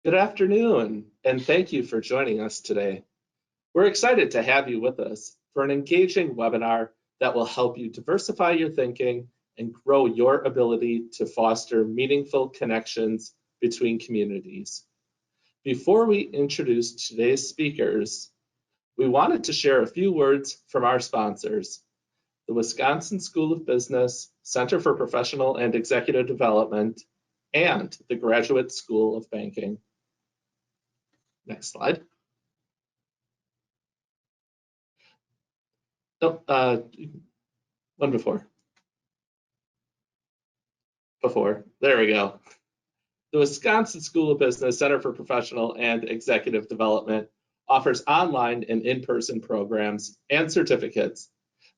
Good afternoon, and thank you for joining us today. We're excited to have you with us for an engaging webinar that will help you diversify your thinking and grow your ability to foster meaningful connections between communities. Before we introduce today's speakers, we wanted to share a few words from our sponsors, the Wisconsin School of Business, Center for Professional and Executive Development, and the Graduate School of Banking. Next slide. Oh, one before. There we go. The Wisconsin School of Business, Center for Professional and Executive Development offers online and in-person programs and certificates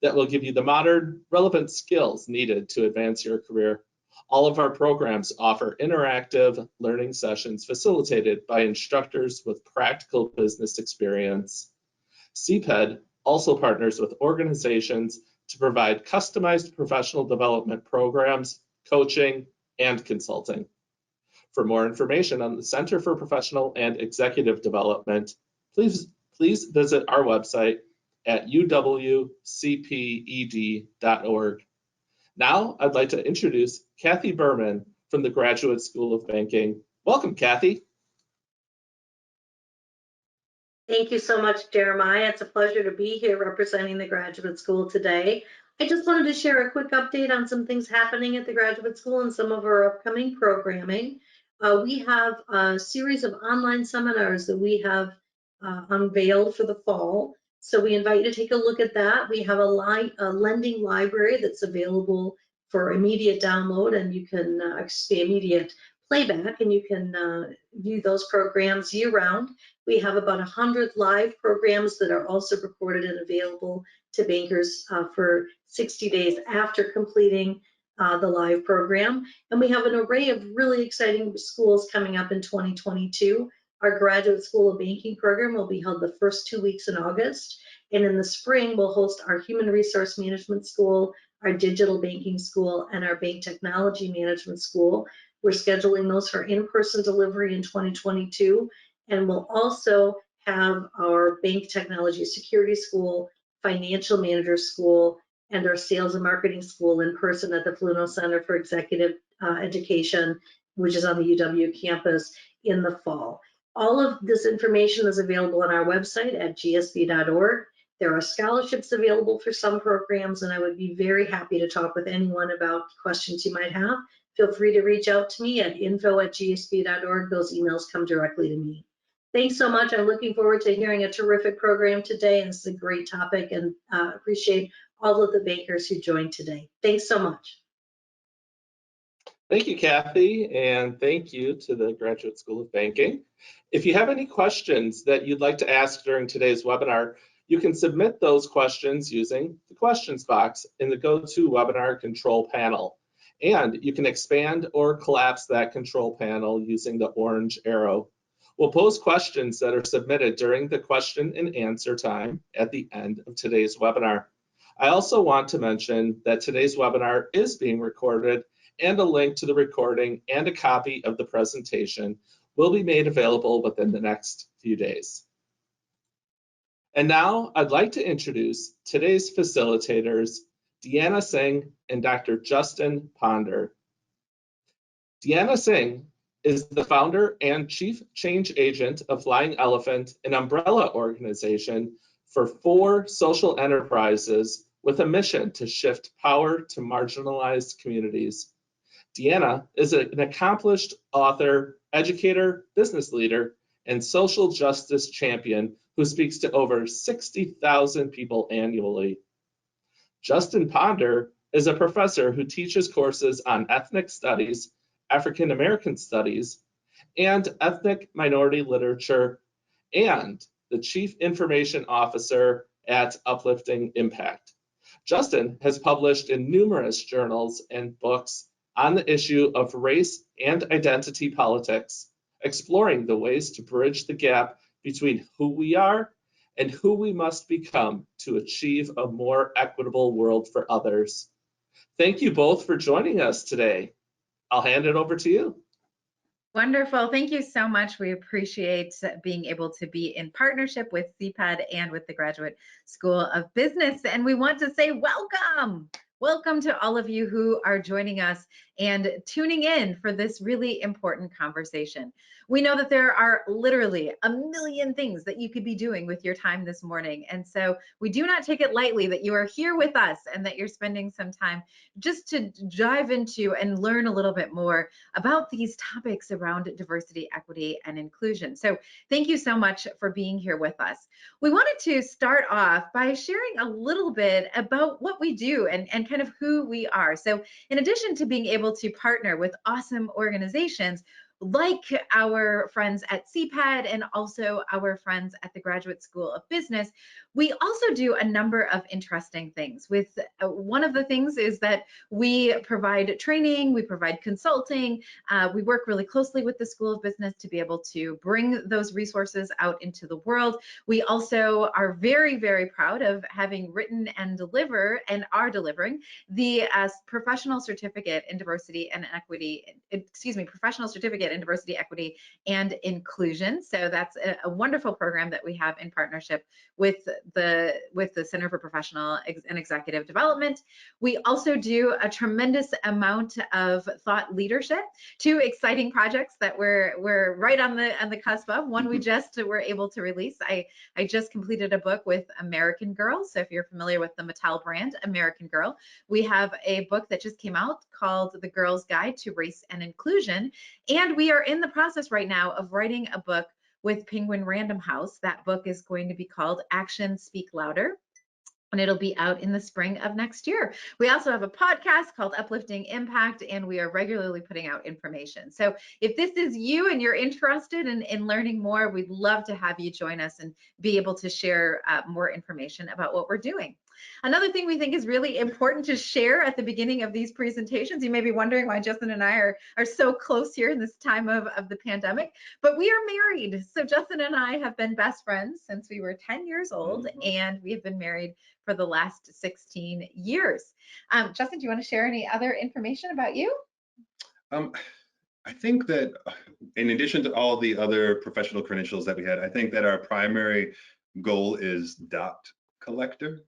that will give you the modern, relevant skills needed to advance your career. All of our programs offer interactive learning sessions facilitated by instructors with practical business experience. CPED also partners with organizations to provide customized professional development programs, coaching, and consulting. For more information on the Center for Professional and Executive Development, please visit our website at uwcped.org. Now, I'd like to introduce Kathy Berman from the Graduate School of Banking. Welcome, Kathy. Thank you so much, Jeremiah. It's a pleasure to be here representing the Graduate School today. I just wanted to share a quick update on some things happening at the Graduate School and some of our upcoming programming. We have a series of online seminars that we have unveiled for the fall. So we invite you to take a look at that. We have a lending library that's available for immediate download, and you can see immediate playback, and you can view those programs year-round. We have about 100 live programs that are also recorded and available to bankers for 60 days after completing the live program. And we have an array of really exciting schools coming up in 2022. Our Graduate School of Banking program will be held the first 2 weeks in August. And in the spring, we'll host our Human Resource Management School, our Digital Banking School, and our Bank Technology Management School. We're scheduling those for in-person delivery in 2022. And we'll also have our Bank Technology Security School, Financial Manager School, and our Sales and Marketing School in person at the Fluno Center for Executive Education, which is on the UW campus in the fall. All of this information is available on our website at gsb.org. There are scholarships available for some programs, and I would be very happy to talk with anyone about questions you might have. Feel free to reach out to me at info@gsb.org. Those emails come directly to me. Thanks so much. I'm looking forward to hearing a terrific program today, and it's a great topic, and appreciate all of the bankers who joined today. Thanks so much. Thank you, Kathy, and thank you to the Graduate School of Banking. If you have any questions that you'd like to ask during today's webinar, you can submit those questions using the questions box in the GoToWebinar control panel. And you can expand or collapse that control panel using the orange arrow. We'll pose questions that are submitted during the question and answer time at the end of today's webinar. I also want to mention that today's webinar is being recorded, and a link to the recording and a copy of the presentation will be made available within the next few days. And now I'd like to introduce today's facilitators, Deanna Singh and Dr. Justin Ponder. Deanna Singh is the founder and chief change agent of Flying Elephant, an umbrella organization for 4 social enterprises with a mission to shift power to marginalized communities. Deanna is an accomplished author, educator, business leader, and social justice champion who speaks to over 60,000 people annually. Justin Ponder is a professor who teaches courses on ethnic studies, African American studies, and ethnic minority literature, and the Chief Information Officer at Uplifting Impact. Justin has published in numerous journals and books on the issue of race and identity politics, exploring the ways to bridge the gap between who we are and who we must become to achieve a more equitable world for others. Thank you both for joining us today. I'll hand it over to you. Wonderful. Thank you so much. We appreciate being able to be in partnership with CPED and with the Graduate School of Business. And we want to say welcome. Welcome to all of you who are joining us and tuning in for this really important conversation. We know that there are literally a million things that you could be doing with your time this morning. And so we do not take it lightly that you are here with us and that you're spending some time just to dive into and learn a little bit more about these topics around diversity, equity, and inclusion. So thank you so much for being here with us. We wanted to start off by sharing a little bit about what we do and kind of who we are. So in addition to being able to partner with awesome organizations, like our friends at CPED and also our friends at the Graduate School of Business, we also do a number of interesting things. With one of the things is that we provide training, we provide consulting, we work really closely with the School of Business to be able to bring those resources out into the world. We also are very, very proud of having written and deliver and are delivering the professional certificate in diversity and equity, professional certificate in diversity, equity, and inclusion. So that's a wonderful program that we have in partnership with the Center for Professional and Executive Development. We also do a tremendous amount of thought leadership, 2 exciting projects that we're right on the cusp of. One we just were able to release. I just completed a book with American Girl. So if you're familiar with the Mattel brand, American Girl, we have a book that just came out called The Girl's Guide to Race and Inclusion. And we are in the process right now of writing a book with Penguin Random House. That book is going to be called Actions Speak Louder, and it'll be out in the spring of next year. We also have a podcast called Uplifting Impact, and we are regularly putting out information. So if this is you and you're interested in learning more, we'd love to have you join us and be able to share more information about what we're doing. Another thing we think is really important to share at the beginning of these presentations, you may be wondering why Justin and I are so close here in this time of the pandemic, but we are married. So Justin and I have been best friends since we were 10 years old, and we have been married for the last 16 years. Justin, do you want to share any other information about you? I think that in addition to all the other professional credentials that we had, I think that our primary goal is dot collector.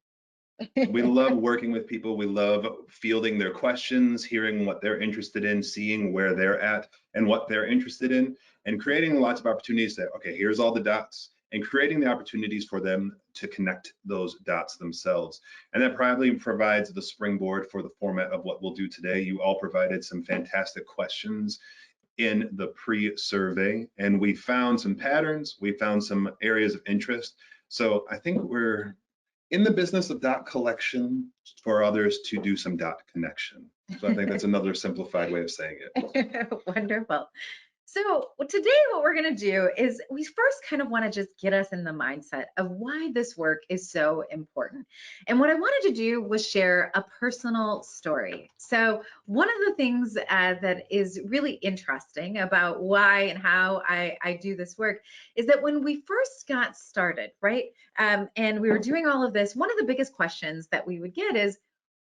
We love working with people. We love fielding their questions, hearing what they're interested in, seeing where they're at and what they're interested in, and creating lots of opportunities that, okay, here's all the dots, and creating the opportunities for them to connect those dots themselves. And that probably provides the springboard for the format of what we'll do today. You all provided some fantastic questions in the pre-survey, and we found some patterns, we found some areas of interest. So I think we're in the business of dot collection for others to do some dot connection. So I think that's another simplified way of saying it. Wonderful. So today what we're going to do is we first kind of want to just get us in the mindset of why this work is so important. And what I wanted to do was share a personal story. So one of the things that is really interesting about why and how I do this work is that when we first got started, right, and we were doing all of this, one of the biggest questions that we would get is,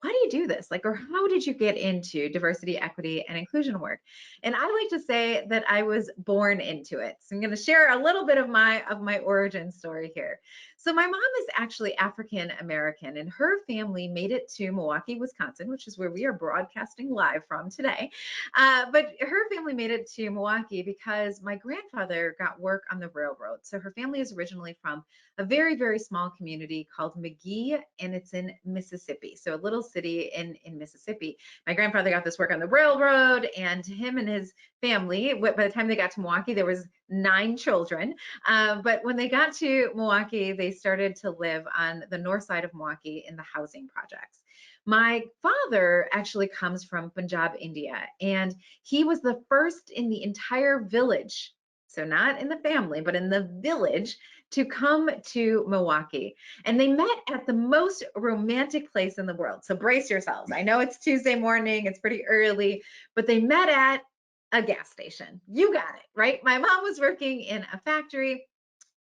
why do you do this? Like, or how did you get into diversity, equity, and inclusion work? And I like to say that I was born into it. So I'm going to share a little bit of my origin story here. So my mom is actually African American, and her family made it to Milwaukee, Wisconsin, which is where we are broadcasting live from today. But her family made it to Milwaukee because my grandfather got work on the railroad. So her family is originally from a very, very small community called McGee, and it's in Mississippi. So a little city in Mississippi. My grandfather got this work on the railroad, and him and his family, by the time they got to Milwaukee, there was 9 children. But when they got to Milwaukee, they started to live on the north side of Milwaukee in the housing projects. My father actually comes from Punjab, India, and he was the first in the entire village, so not in the family, but in the village, to come to Milwaukee. And they met at the most romantic place in the world. So brace yourselves. I know it's Tuesday morning, it's pretty early, but they met at a gas station. You got it, right? My mom was working in a factory,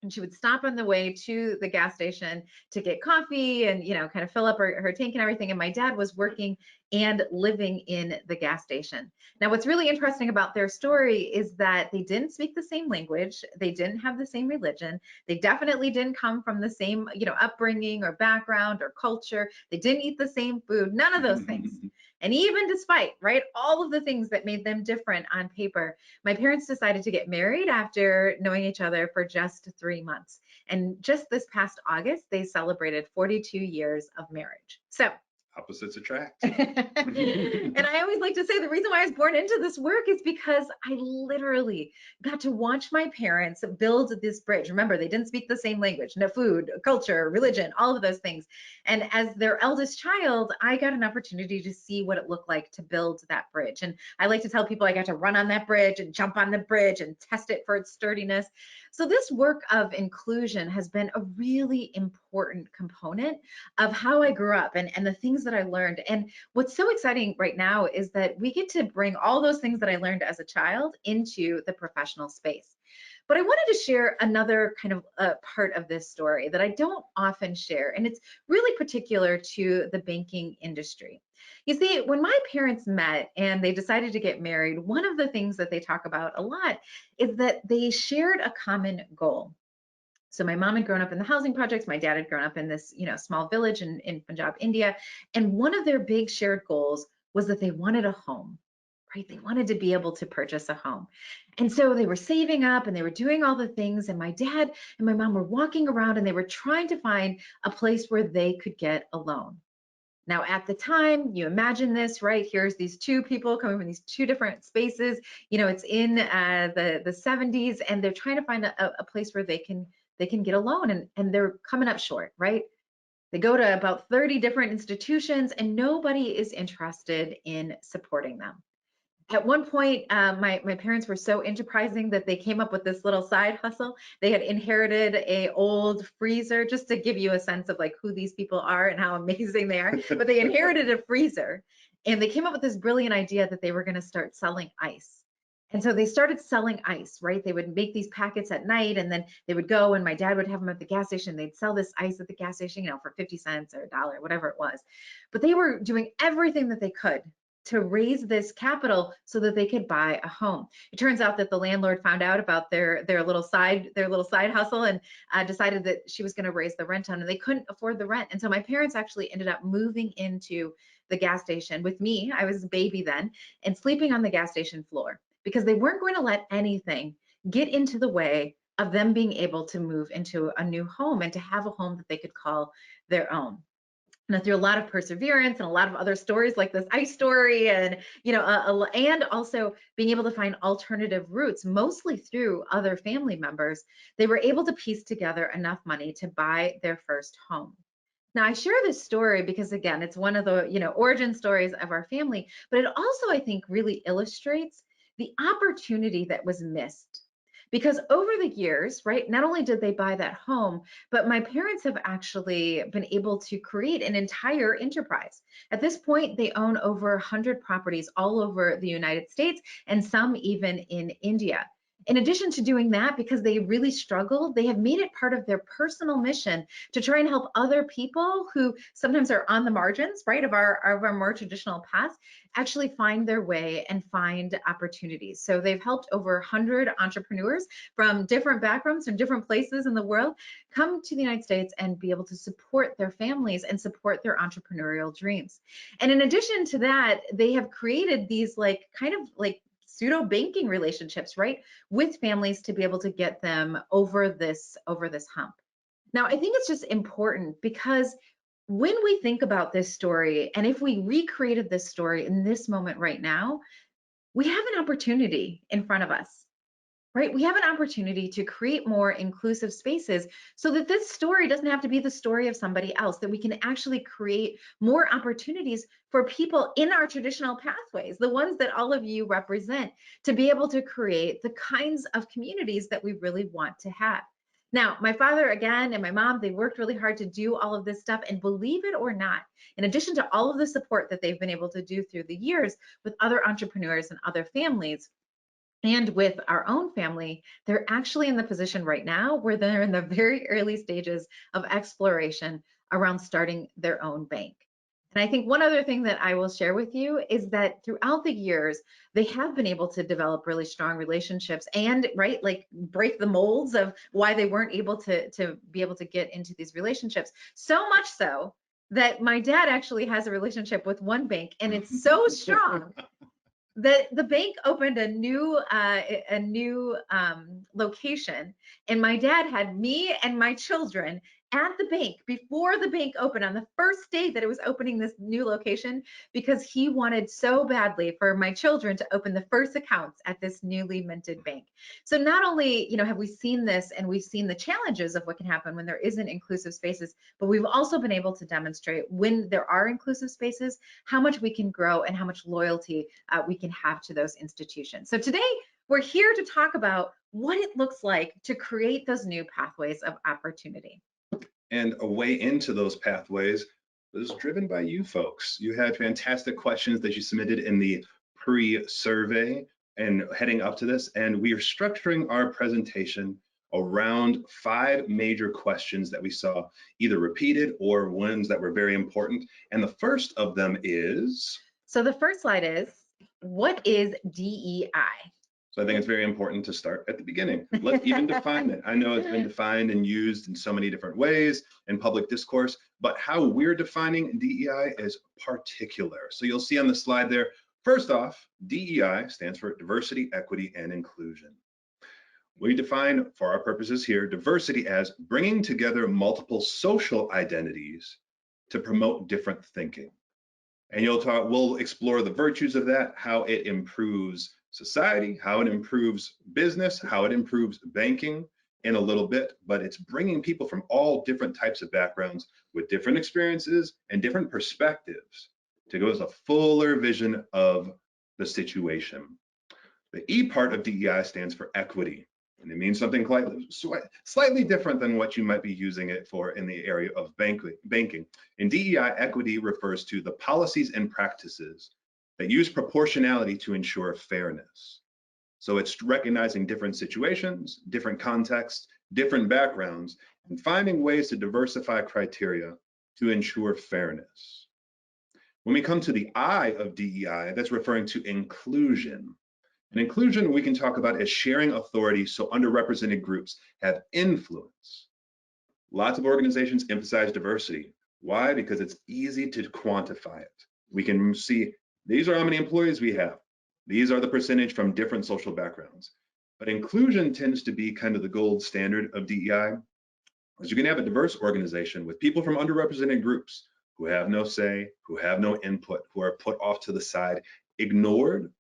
And she would stop on the way to the gas station to get coffee and, kind of fill up her tank and everything. And my dad was working and living in the gas station. Now, what's really interesting about their story is that they didn't speak the same language. They didn't have the same religion. They definitely didn't come from the same, upbringing or background or culture. They didn't eat the same food, none of those things. And even despite, right, all of the things that made them different on paper, my parents decided to get married after knowing each other for just 3 months. And just this past August, they celebrated 42 years of marriage. So Opposites attract. and I always like to say the reason why I was born into this work is because I literally got to watch my parents build this bridge. Remember, they didn't speak the same language, no food, culture, religion, all of those things. And as their eldest child, I got an opportunity to see what it looked like to build that bridge. And I like to tell people I got to run on that bridge and jump on the bridge and test it for its sturdiness. So this work of inclusion has been a really important component of how I grew up and the things that I learned. And what's so exciting right now is that we get to bring all those things that I learned as a child into the professional space. But I wanted to share another kind of part of this story that I don't often share, and it's really particular to the banking industry. You see, when my parents met and they decided to get married, one of the things that they talk about a lot is that they shared a common goal. So my mom had grown up in the housing projects. My dad had grown up in this, small village in Punjab, India. And one of their big shared goals was that they wanted a home, right? They wanted to be able to purchase a home. And so they were saving up and they were doing all the things. And my dad and my mom were walking around and they were trying to find a place where they could get a loan. Now, at the time, you imagine this, right? Here's these two people coming from these two different spaces. It's in the 70s, and they're trying to find a place where they can get a loan, and they're coming up short, right? They go to about 30 different institutions, and nobody is interested in supporting them. At one point, my parents were so enterprising that they came up with this little side hustle. They had inherited a old freezer, just to give you a sense of like who these people are and how amazing they are. But they inherited a freezer, and they came up with this brilliant idea that they were going to start selling ice. And so they started selling ice, right? They would make these packets at night, and then they would go, and my dad would have them at the gas station. They'd sell this ice at the gas station, for 50 cents or $1, whatever it was. But they were doing everything that they could to raise this capital so that they could buy a home. It turns out that the landlord found out about their little side hustle and decided that she was going to raise the rent on, and they couldn't afford the rent. And so my parents actually ended up moving into the gas station with me. I was a baby then, and sleeping on the gas station floor because they weren't going to let anything get into the way of them being able to move into a new home and to have a home that they could call their own. And through a lot of perseverance and a lot of other stories like this ice story, and and also being able to find alternative routes, mostly through other family members, they were able to piece together enough money to buy their first home. Now, I share this story because, again, it's one of the origin stories of our family, but it also, I think, really illustrates the opportunity that was missed. Because over the years, right, not only did they buy that home, but my parents have actually been able to create an entire enterprise. At this point, they own over 100 properties all over the United States and some even in India. In addition to doing that, because they really struggled, they have made it part of their personal mission to try and help other people who sometimes are on the margins, right, of our more traditional paths, actually find their way and find opportunities. So they've helped over 100 entrepreneurs from different backgrounds, from different places in the world, come to the United States and be able to support their families and support their entrepreneurial dreams. And in addition to that, they have created these kind of pseudo banking relationships, right, with families to be able to get them over this hump. Now, I think it's just important because when we think about this story, and if we recreated this story in this moment right now, we have an opportunity in front of us, right? We have an opportunity to create more inclusive spaces so that this story doesn't have to be the story of somebody else, that we can actually create more opportunities for people in our traditional pathways, the ones that all of you represent, to be able to create the kinds of communities that we really want to have. Now, my father, again, and my mom, they worked really hard to do all of this stuff. And believe it or not, in addition to all of the support that they've been able to do through the years with other entrepreneurs and other families, And with our own family, they're actually in the position right now where they're in the very early stages of exploration around starting their own bank. And I think one other thing that I will share with you is that throughout the years, they have been able to develop really strong relationships and, right, like break the molds of why they weren't able to be able to get into these relationships. So much so that my dad actually has a relationship with one bank, and it's so strong the bank opened a new location, and my dad had me and my children at the bank before the bank opened on the first day that it was opening this new location, because he wanted so badly for my children to open the first accounts at this newly minted bank. So not only, have we seen this, and we've seen the challenges of what can happen when there isn't inclusive spaces, but we've also been able to demonstrate when there are inclusive spaces, how much we can grow and how much loyalty we can have to those institutions. So today we're here to talk about what it looks like to create those new pathways of opportunity. And a way into those pathways was driven by you folks. You had fantastic questions that you submitted in the pre-survey and heading up to this. And we are structuring our presentation around 5 major questions that we saw either repeated or ones that were very important. And the first of them is? So the first slide is, what is DEI? So I think it's very important to start at the beginning. Let's even define it. I know it's been defined and used in so many different ways in public discourse, but how we're defining DEI is particular. So you'll see on the slide there, first off, DEI stands for diversity, equity, and inclusion. We define, for our purposes here, diversity as bringing together multiple social identities to promote different thinking. And we'll explore the virtues of that, how it improves society, how it improves business, how it improves banking in a little bit, but it's bringing people from all different types of backgrounds with different experiences and different perspectives to go as a fuller vision of the situation. The E part of DEI stands for equity, and it means something slightly different than what you might be using it for in the area of banking. In DEI, equity refers to the policies and practices that use proportionality to ensure fairness. So it's recognizing different situations, different contexts, different backgrounds, and finding ways to diversify criteria to ensure fairness. When we come to the I of DEI, that's referring to inclusion. And inclusion we can talk about as sharing authority so underrepresented groups have influence. Lots of organizations emphasize diversity. Why? Because it's easy to quantify it. We can see these are how many employees we have. These are the percentage from different social backgrounds. But inclusion tends to be kind of the gold standard of DEI, because you can have a diverse organization with people from underrepresented groups who have no say, who have no input, who are put off to the side, ignored.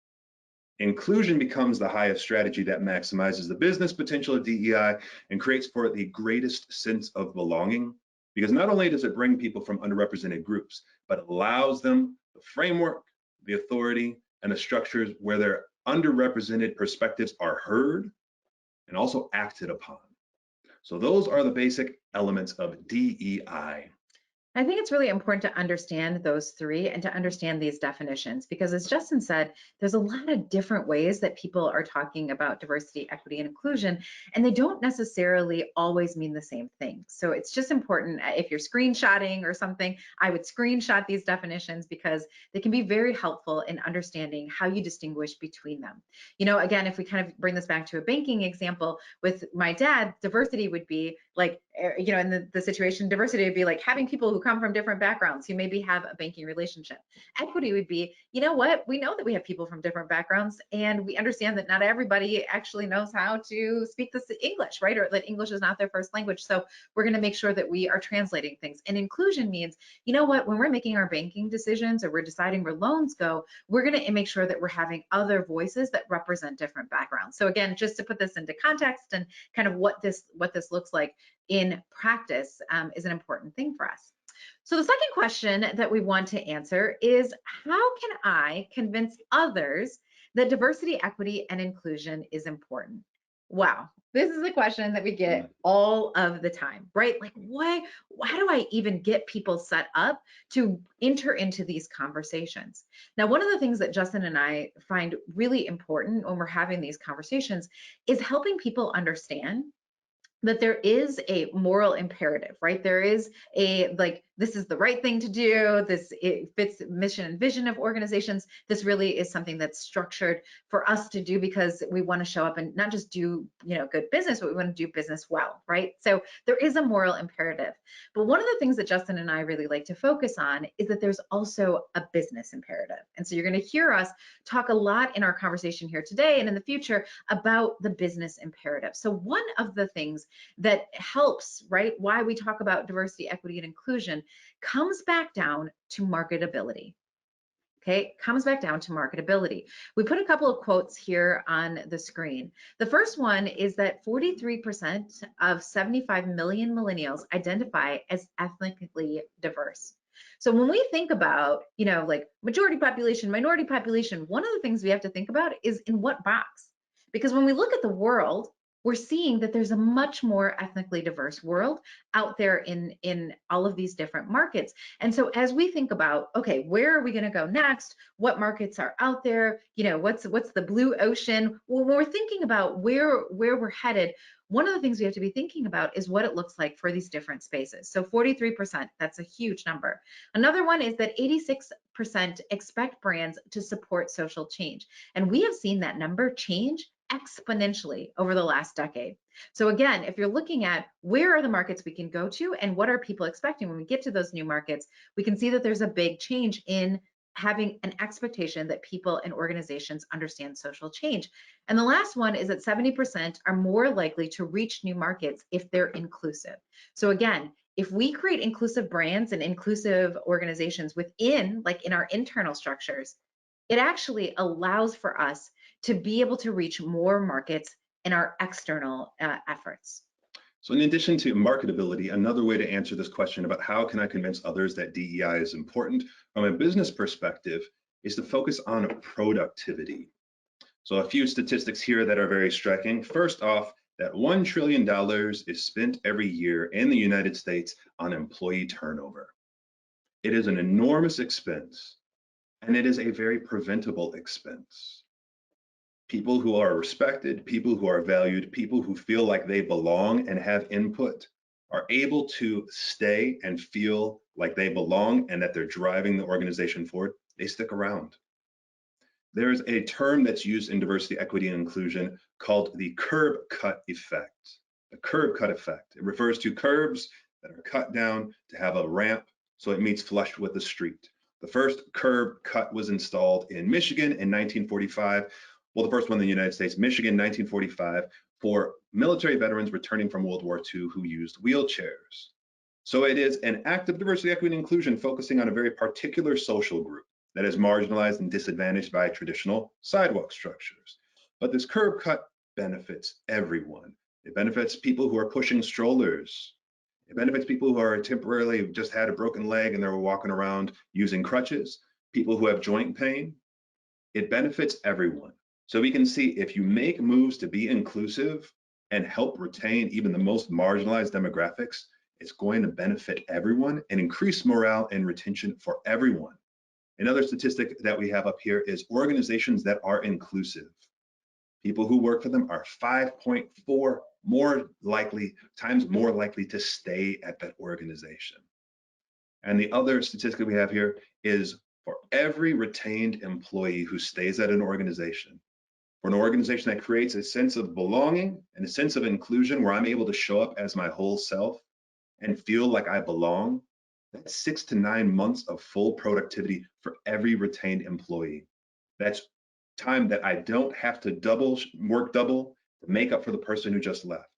Inclusion becomes the highest strategy that maximizes the business potential of DEI and creates for it the greatest sense of belonging, because not only does it bring people from underrepresented groups, but it allows them the framework, the authority, and the structures where their underrepresented perspectives are heard and also acted upon. So those are the basic elements of DEI. I think it's really important to understand those 3 and to understand these definitions, because as Justin said, there's a lot of different ways that people are talking about diversity, equity, and inclusion, and they don't necessarily always mean the same thing. So it's just important, if you're screenshotting or something, I would screenshot these definitions because they can be very helpful in understanding how you distinguish between them. Again, if we kind of bring this back to a banking example, with my dad, diversity would be like, in the situation, diversity would be like having people who come from different backgrounds who maybe have a banking relationship. Equity would be, we know that we have people from different backgrounds, and we understand that not everybody actually knows how to speak this English, right? Or that English is not their first language. So we're going to make sure that we are translating things. And inclusion means, when we're making our banking decisions or we're deciding where loans go, we're going to make sure that we're having other voices that represent different backgrounds. So again, just to put this into context and kind of what this looks like in practice is an important thing for us. So the second question that we want to answer is, how can I convince others that diversity, equity, and inclusion is important? Wow, This is a question that we get all of the time, right? Like, how do I even get people set up to enter into these conversations? Now, one of the things that Justin and I find really important when we're having these conversations is helping people understand that there is a moral imperative, right? There is a, like, this is the right thing to do. It fits mission and vision of organizations. This really is something that's structured for us to do because we want to show up and not just do, good business, but we want to do business well, right? So there is a moral imperative. But one of the things that Justin and I really like to focus on is that there's also a business imperative. And so you're going to hear us talk a lot in our conversation here today and in the future about the business imperative. So one of the things that helps, right, why we talk about diversity, equity, and inclusion comes back down to marketability. Okay, comes back down to marketability. We put a couple of quotes here on the screen. The first one is that 43% of 75 million millennials identify as ethnically diverse. So when we think about, like majority population, minority population, one of the things we have to think about is in what box? Because when we look at the world, we're seeing that there's a much more ethnically diverse world out there in all of these different markets. And so as we think about, okay, where are we going to go next? What markets are out there? What's the blue ocean? Well, when we're thinking about where we're headed, one of the things we have to be thinking about is what it looks like for these different spaces. So 43%, that's a huge number. Another one is that 86% expect brands to support social change. And we have seen that number change exponentially over the last decade. So again, if you're looking at where are the markets we can go to and what are people expecting when we get to those new markets, we can see that there's a big change in having an expectation that people and organizations understand social change. And the last one is that 70% are more likely to reach new markets if they're inclusive. So again, if we create inclusive brands and inclusive organizations within, like in our internal structures, it actually allows for us to be able to reach more markets in our external efforts. So in addition to marketability, another way to answer this question about how can I convince others that DEI is important from a business perspective is to focus on productivity. So a few statistics here that are very striking. First off, that $1 trillion is spent every year in the United States on employee turnover. It is an enormous expense, and it is a very preventable expense. People who are respected, people who are valued, people who feel like they belong and have input are able to stay and feel like they belong and that they're driving the organization forward. They stick around. There's a term that's used in diversity, equity, and inclusion called the curb cut effect. The curb cut effect. It refers to curbs that are cut down to have a ramp so it meets flush with the street. The first curb cut was installed in Michigan in 1945. Well, the first one in the United States, Michigan, 1945, for military veterans returning from World War II who used wheelchairs. So it is an act of diversity, equity, and inclusion focusing on a very particular social group that is marginalized and disadvantaged by traditional sidewalk structures. But this curb cut benefits everyone. It benefits people who are pushing strollers. It benefits people who are temporarily just had a broken leg and they're walking around using crutches, people who have joint pain. It benefits everyone. So we can see if you make moves to be inclusive and help retain even the most marginalized demographics, it's going to benefit everyone and increase morale and retention for everyone. Another statistic that we have up here is organizations that are inclusive. People who work for them are 5.4 times more likely to stay at that organization. And the other statistic we have here is for every retained employee who stays at an organization, for an organization that creates a sense of belonging and a sense of inclusion where I'm able to show up as my whole self and feel like I belong, that's 6 to 9 months of full productivity for every retained employee. That's time that I don't have to work double to make up for the person who just left.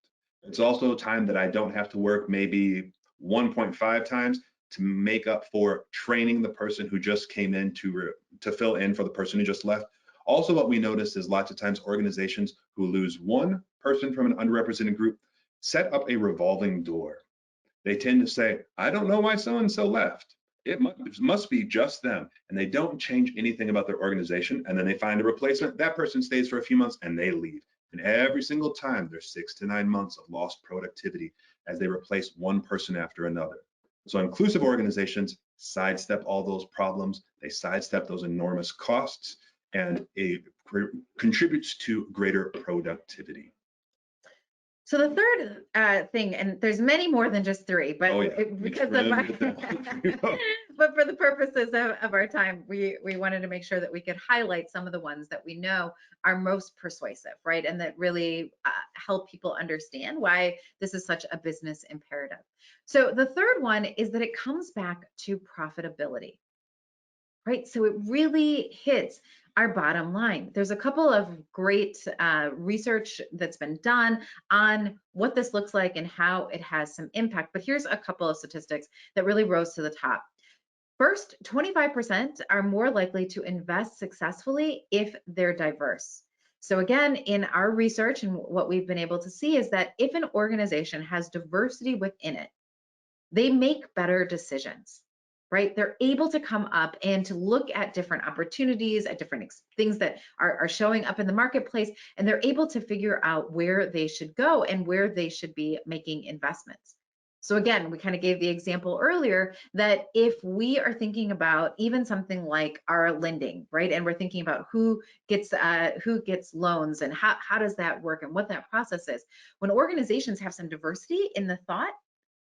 It's also time that I don't have to work maybe 1.5 times to make up for training the person who just came in to fill in for the person who just left. Also, what we notice is lots of times organizations who lose one person from an underrepresented group set up a revolving door. They tend to say, I don't know why so-and-so left. It must be just them. And they don't change anything about their organization. And then they find a replacement. That person stays for a few months and they leave. And every single time there's 6 to 9 months of lost productivity as they replace one person after another. So inclusive organizations sidestep all those problems, they sidestep those enormous costs, and it contributes to greater productivity. So the third thing, and there's many more than just three, but because of our, but for the purposes of our time, we wanted to make sure that we could highlight some of the ones that we know are most persuasive, right? And that really help people understand why this is such a business imperative. So the third one is that it comes back to profitability, right? So it really hits our bottom line. There's a couple of great research that's been done on what this looks like and how it has some impact. But here's a couple of statistics that really rose to the top. First, 25% are more likely to invest successfully if they're diverse. So again, in our research and what we've been able to see is that if an organization has diversity within it, they make better decisions, right? They're able to come up and to look at different opportunities, at different things that are showing up in the marketplace, and they're able to figure out where they should go and where they should be making investments. So again, we kind of gave the example earlier that if we are thinking about even something like our lending, right? And we're thinking about who gets loans and how does that work and what that process is. When organizations have some diversity in the thought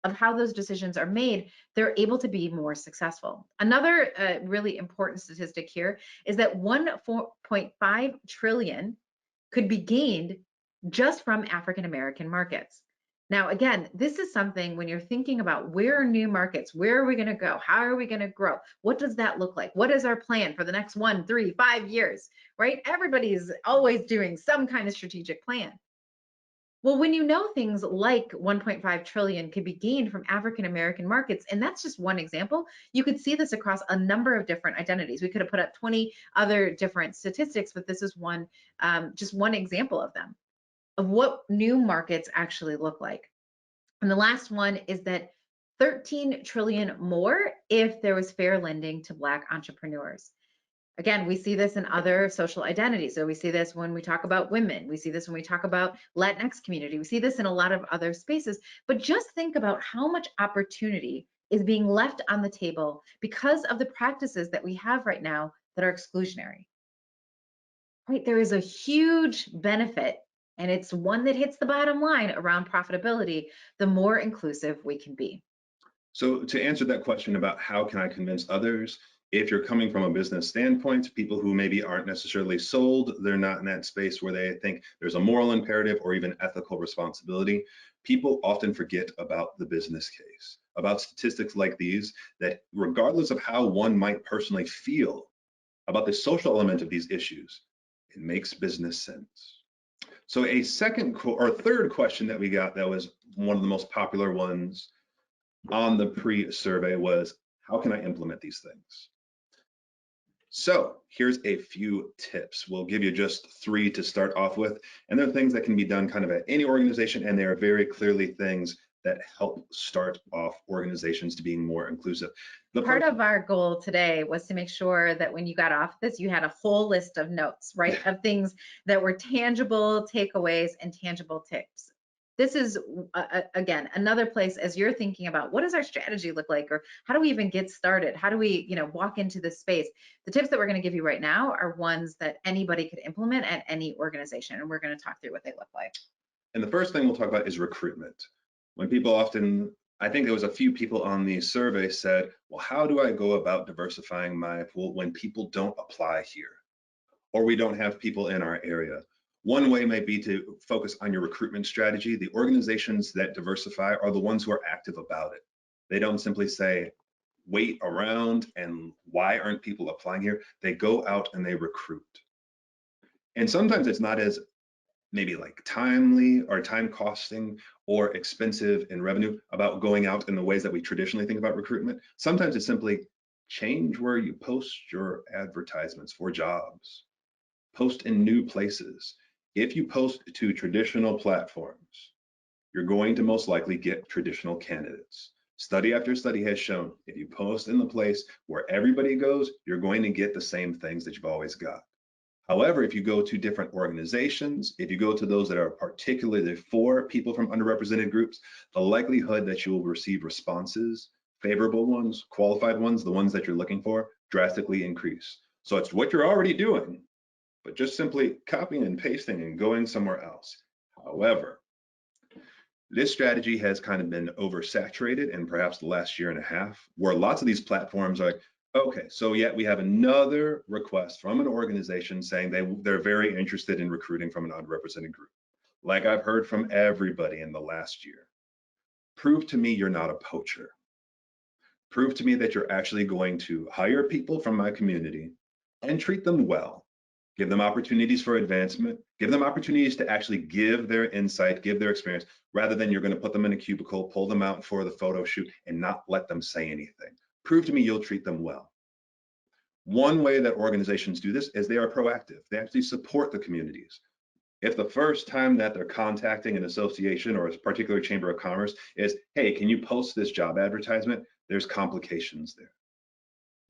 of how those decisions are made, they're able to be more successful. Another really important statistic here is that 1.5 trillion could be gained just from African American markets. Now, again, this is something when you're thinking about where are new markets, where are we going to go? How are we going to grow? What does that look like? What is our plan for the next 1, 3, 5 years, right? Everybody's always doing some kind of strategic plan. Well, when you know things like 1.5 trillion could be gained from African American markets, and that's just one example, you could see this across a number of different identities. We could have put up 20 other different statistics, but this is one, just one example of them, of what new markets actually look like. And the last one is that 13 trillion more if there was fair lending to Black entrepreneurs. Again, we see this in other social identities. So we see this when we talk about women. We see this when we talk about Latinx community. We see this in a lot of other spaces. But just think about how much opportunity is being left on the table because of the practices that we have right now that are exclusionary. Right? There is a huge benefit, and it's one that hits the bottom line around profitability, the more inclusive we can be. So to answer that question about how can I convince others, if you're coming from a business standpoint, people who maybe aren't necessarily sold, they're not in that space where they think there's a moral imperative or even ethical responsibility, people often forget about the business case, about statistics like these, that regardless of how one might personally feel about the social element of these issues, it makes business sense. So a third question that we got that was one of the most popular ones on the pre-survey was, how can I implement these things? So here's a few tips. We'll give you just 3 to start off with, and they're things that can be done kind of at any organization, and they are very clearly things that help start off organizations to being more inclusive. Part of our goal today was to make sure that when you got off this, you had a whole list of notes, right, of things that were tangible takeaways and tangible tips. This is, again, another place as you're thinking about what does our strategy look like, or how do we even get started? How do we, walk into this space? The tips that we're going to give you right now are ones that anybody could implement at any organization, and we're going to talk through what they look like. And the first thing we'll talk about is recruitment. When people often, I think there was a few people on the survey said, well, how do I go about diversifying my pool when people don't apply here, or we don't have people in our area? One way may be to focus on your recruitment strategy. The organizations that diversify are the ones who are active about it. They don't simply say, wait around and why aren't people applying here? They go out and they recruit. And sometimes it's not as maybe like timely or time costing or expensive in revenue about going out in the ways that we traditionally think about recruitment. Sometimes it's simply change where you post your advertisements for jobs. Post in new places. If you post to traditional platforms, you're going to most likely get traditional candidates. Study after study has shown if you post in the place where everybody goes, you're going to get the same things that you've always got. However, if you go to different organizations, if you go to those that are particularly for people from underrepresented groups, the likelihood that you will receive responses, favorable ones, qualified ones, the ones that you're looking for, drastically increase. So it's what you're already doing, but just simply copying and pasting and going somewhere else. However, this strategy has kind of been oversaturated in perhaps the last year and a half, where lots of these platforms are like, okay, so yet we have another request from an organization saying they're very interested in recruiting from an underrepresented group. Like I've heard from everybody in the last year. Prove to me you're not a poacher. Prove to me that you're actually going to hire people from my community and treat them well. Give them opportunities for advancement, give them opportunities to actually give their insight, give their experience, rather than you're going to put them in a cubicle, pull them out for the photo shoot and not let them say anything. Prove to me you'll treat them well. One way that organizations do this is they are proactive. They actually support the communities. If the first time that they're contacting an association or a particular chamber of commerce is, hey, can you post this job advertisement? There's complications there.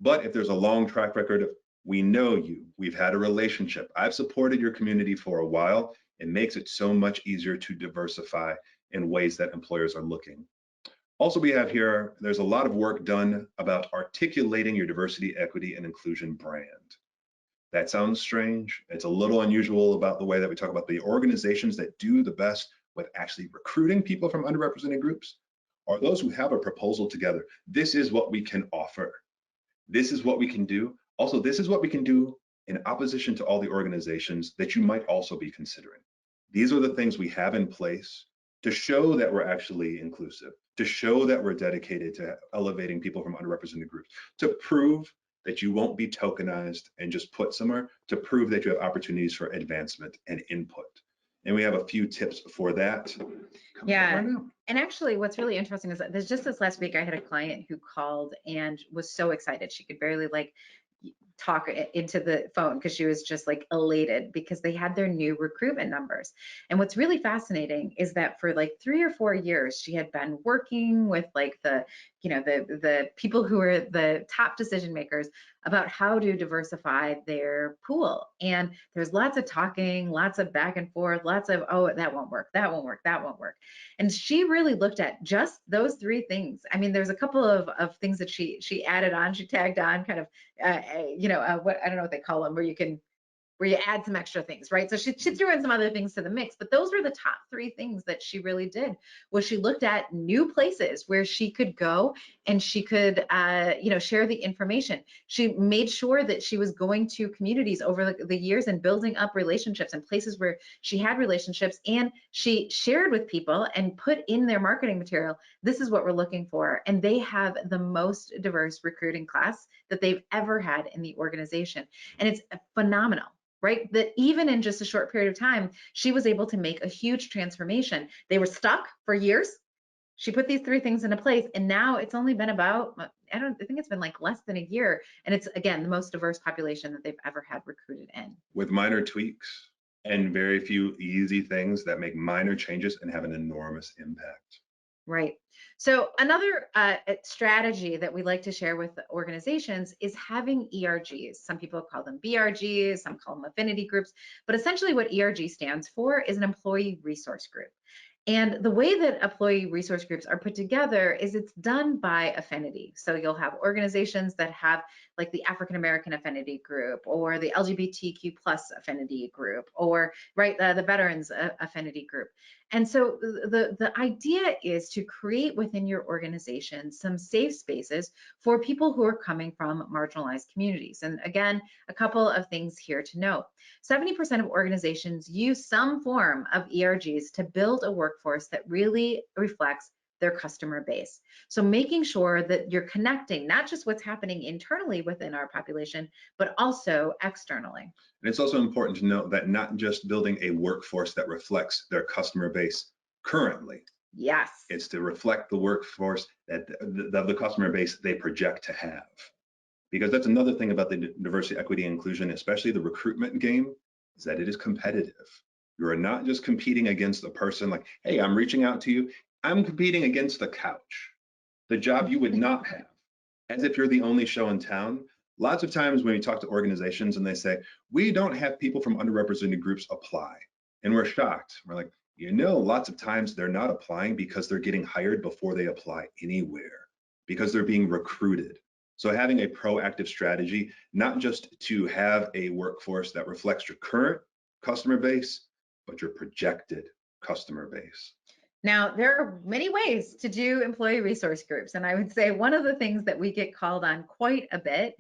But if there's a long track record of, we know you, we've had a relationship, I've supported your community for a while, it makes it so much easier to diversify in ways that employers are looking. Also, we have here, there's a lot of work done about articulating your diversity, equity, and inclusion brand. That sounds strange. It's a little unusual about the way that we talk about the organizations that do the best with actually recruiting people from underrepresented groups are those who have a proposal together. This is what we can offer. This is what we can do. Also, this is what we can do in opposition to all the organizations that you might also be considering. These are the things we have in place to show that we're actually inclusive, to show that we're dedicated to elevating people from underrepresented groups, to prove that you won't be tokenized and just put somewhere, to prove that you have opportunities for advancement and input. And we have a few tips for that. Yeah. And actually, what's really interesting is that there's just this last week, I had a client who called and was so excited. She could barely like talk into the phone because she was just like elated because they had their new recruitment numbers. And what's really fascinating is that for like 3 or 4 years, she had been working with like the people who are the top decision makers about how to diversify their pool. And there's lots of talking, lots of back and forth, lots of, oh, that won't work, that won't work, that won't work. And she really looked at just those 3 things. I mean, there's a couple of things that she added on, she tagged on kind of, what, I don't know what they call them, where you add some extra things, right? So she threw in some other things to the mix, but those were the top 3 things that she really did, was she looked at new places where she could go and she could, share the information. She made sure that she was going to communities over the years and building up relationships and places where she had relationships, and she shared with people and put in their marketing material, this is what we're looking for. And they have the most diverse recruiting class that they've ever had in the organization. And it's phenomenal. Right? That even in just a short period of time, she was able to make a huge transformation. They were stuck for years. She put these 3 things into place, and now it's only been about, I think it's been like less than a year. And it's, again, the most diverse population that they've ever had recruited in. With minor tweaks and very few easy things that make minor changes and have an enormous impact. Right. So another strategy that we like to share with organizations is having ERGs. Some people call them BRGs, some call them affinity groups, but essentially what ERG stands for is an employee resource group. And the way that employee resource groups are put together is it's done by affinity. So you'll have organizations that have like the African American affinity group, or the LGBTQ plus affinity group, or the veterans affinity group. And so the idea is to create within your organization some safe spaces for people who are coming from marginalized communities. And again, a couple of things here to note. 70% of organizations use some form of ERGs to build a workforce that really reflects their customer base. So making sure that you're connecting not just what's happening internally within our population, but also externally. And it's also important to note that not just building a workforce that reflects their customer base currently. Yes. It's to reflect the workforce that the customer base they project to have. Because that's another thing about the diversity, equity, and inclusion, especially the recruitment game, is that it is competitive. You are not just competing against a person like, hey, I'm reaching out to you. I'm competing against the couch, the job you would not have. As if you're the only show in town, Lots of times when we talk to organizations and they say, we don't have people from underrepresented groups apply. And we're shocked. We're like, lots of times they're not applying because they're getting hired before they apply anywhere, because they're being recruited. So having a proactive strategy, not just to have a workforce that reflects your current customer base, but your projected customer base. Now, there are many ways to do employee resource groups. And I would say one of the things that we get called on quite a bit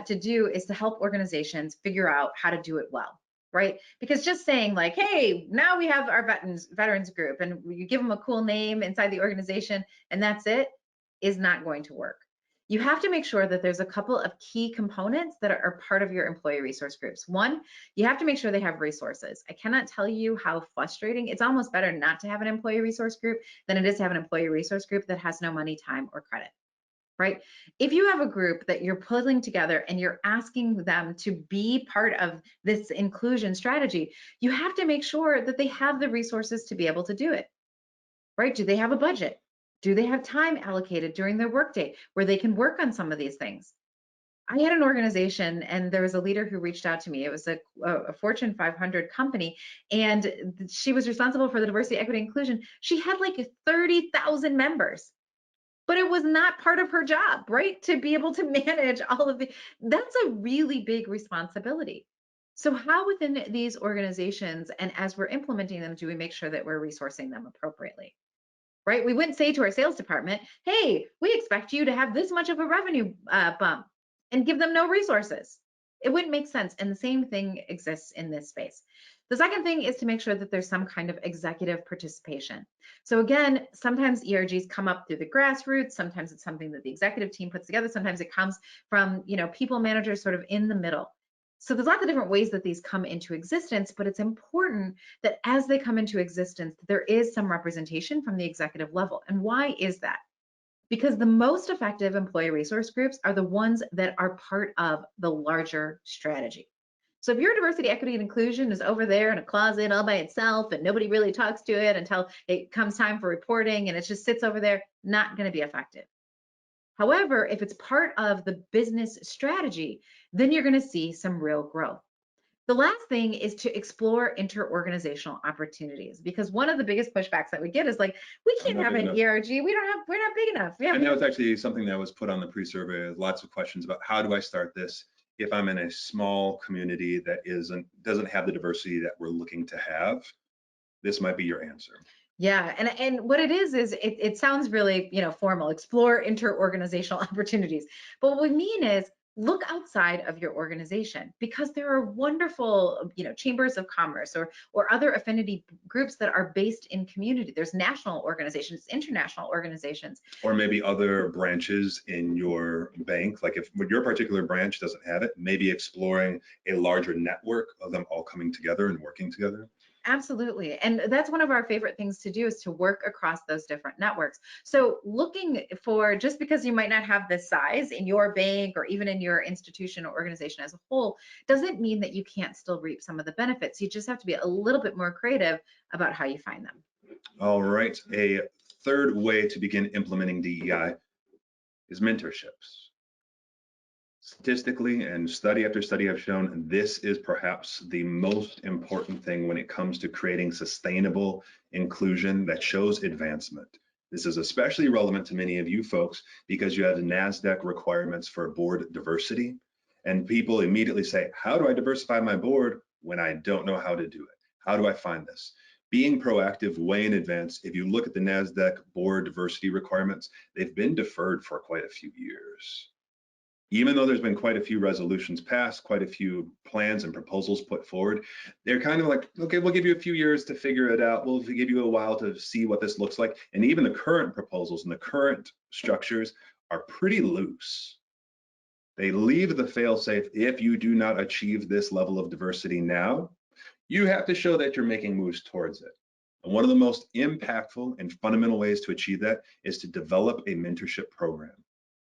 to do is to help organizations figure out how to do it well, right? Because just saying like, hey, now we have our veterans group and you give them a cool name inside the organization and that's it, is not going to work. You have to make sure that there's a couple of key components that are part of your employee resource groups. One, you have to make sure they have resources. I cannot tell you how frustrating. It's almost better not to have an employee resource group than it is to have an employee resource group that has no money, time, or credit, right? If you have a group that you're pulling together and you're asking them to be part of this inclusion strategy, you have to make sure that they have the resources to be able to do it, right? Do they have a budget? Do they have time allocated during their workday where they can work on some of these things? I had an organization and there was a leader who reached out to me. It was a Fortune 500 company and she was responsible for the diversity, equity, inclusion. She had like 30,000 members, but it was not part of her job, right? To be able to manage all of that's a really big responsibility. So how within these organizations and as we're implementing them, do we make sure that we're resourcing them appropriately? Right? We wouldn't say to our sales department, hey, we expect you to have this much of a revenue bump and give them no resources. It wouldn't make sense. And the same thing exists in this space. The second thing is to make sure that there's some kind of executive participation. So again, sometimes ERGs come up through the grassroots. Sometimes it's something that the executive team puts together. Sometimes it comes from, people managers sort of in the middle. So there's lots of different ways that these come into existence, but it's important that as they come into existence, there is some representation from the executive level. And why is that? Because the most effective employee resource groups are the ones that are part of the larger strategy. So if your diversity, equity, and inclusion is over there in a closet all by itself and nobody really talks to it until it comes time for reporting and it just sits over there, not going to be effective. However, if it's part of the business strategy, then you're going to see some real growth. The last thing is to explore interorganizational opportunities, because one of the biggest pushbacks that we get is like, we can't have an ERG, we're not big enough. Yeah. And that was actually something that was put on the pre-survey. Lots of questions about how do I start this if I'm in a small community that doesn't have the diversity that we're looking to have. This might be your answer. Yeah, and what it is it sounds really formal. Explore interorganizational opportunities, but what we mean is look outside of your organization, because there are wonderful chambers of commerce or other affinity groups that are based in community. There's national organizations, international organizations, or maybe other branches in your bank. Like if your particular branch doesn't have it, maybe exploring a larger network of them all coming together and working together. Absolutely. And that's one of our favorite things to do, is to work across those different networks. So looking for, just because you might not have this size in your bank or even in your institution or organization as a whole, doesn't mean that you can't still reap some of the benefits. You just have to be a little bit more creative about how you find them. All right. A third way to begin implementing DEI is mentorships. Statistically, and study after study have shown, this is perhaps the most important thing when it comes to creating sustainable inclusion that shows advancement. This is especially relevant to many of you folks because you have the NASDAQ requirements for board diversity, and people immediately say, how do I diversify my board when I don't know how to do it? How do I find this? Being proactive way in advance. If you look at the NASDAQ board diversity requirements, they've been deferred for quite a few years. Even though there's been quite a few resolutions passed, quite a few plans and proposals put forward, they're kind of like, okay, we'll give you a few years to figure it out. We'll give you a while to see what this looks like. And even the current proposals and the current structures are pretty loose. They leave the fail-safe. If you do not achieve this level of diversity now, you have to show that you're making moves towards it. And one of the most impactful and fundamental ways to achieve that is to develop a mentorship program.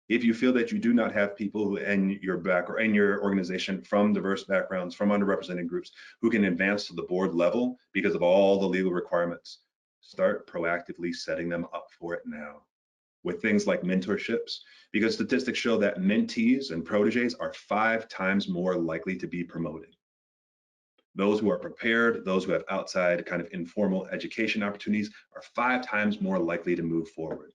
If you feel that you do not have people who in your organization from diverse backgrounds, from underrepresented groups, who can advance to the board level because of all the legal requirements, start proactively setting them up for it now. with things like mentorships, because statistics show that mentees and proteges are 5 times more likely to be promoted. Those who are prepared, those who have outside kind of informal education opportunities are 5 times more likely to move forward.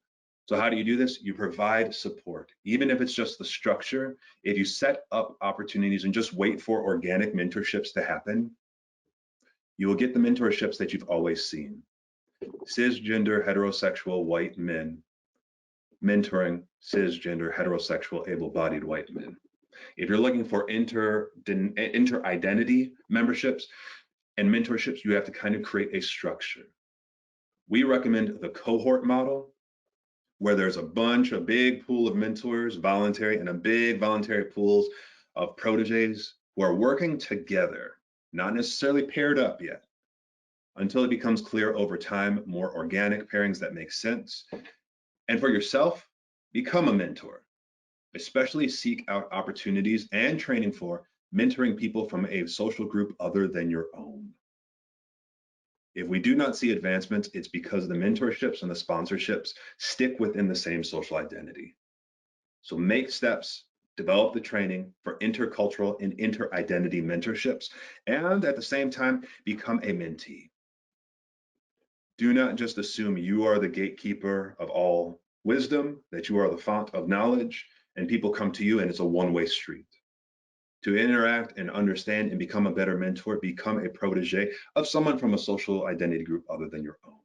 So how do you do this? You provide support, even if it's just the structure. If you set up opportunities and just wait for organic mentorships to happen, you will get the mentorships that you've always seen. Cisgender, heterosexual, white men mentoring cisgender, heterosexual, able-bodied white men. If you're looking for inter-identity memberships and mentorships, you have to kind of create a structure. We recommend the cohort model, where there's a big pool of mentors, voluntary, and a big voluntary pools of proteges who are working together, not necessarily paired up yet, until it becomes clear over time, more organic pairings that make sense. And for yourself, become a mentor, especially seek out opportunities and training for mentoring people from a social group other than your own. If we do not see advancements, it's because the mentorships and the sponsorships stick within the same social identity. So make steps, develop the training for intercultural and inter-identity mentorships, and at the same time, become a mentee. Do not just assume you are the gatekeeper of all wisdom, that you are the font of knowledge, and people come to you and it's a one-way street. To interact and understand and become a better mentor, become a protege of someone from a social identity group other than your own.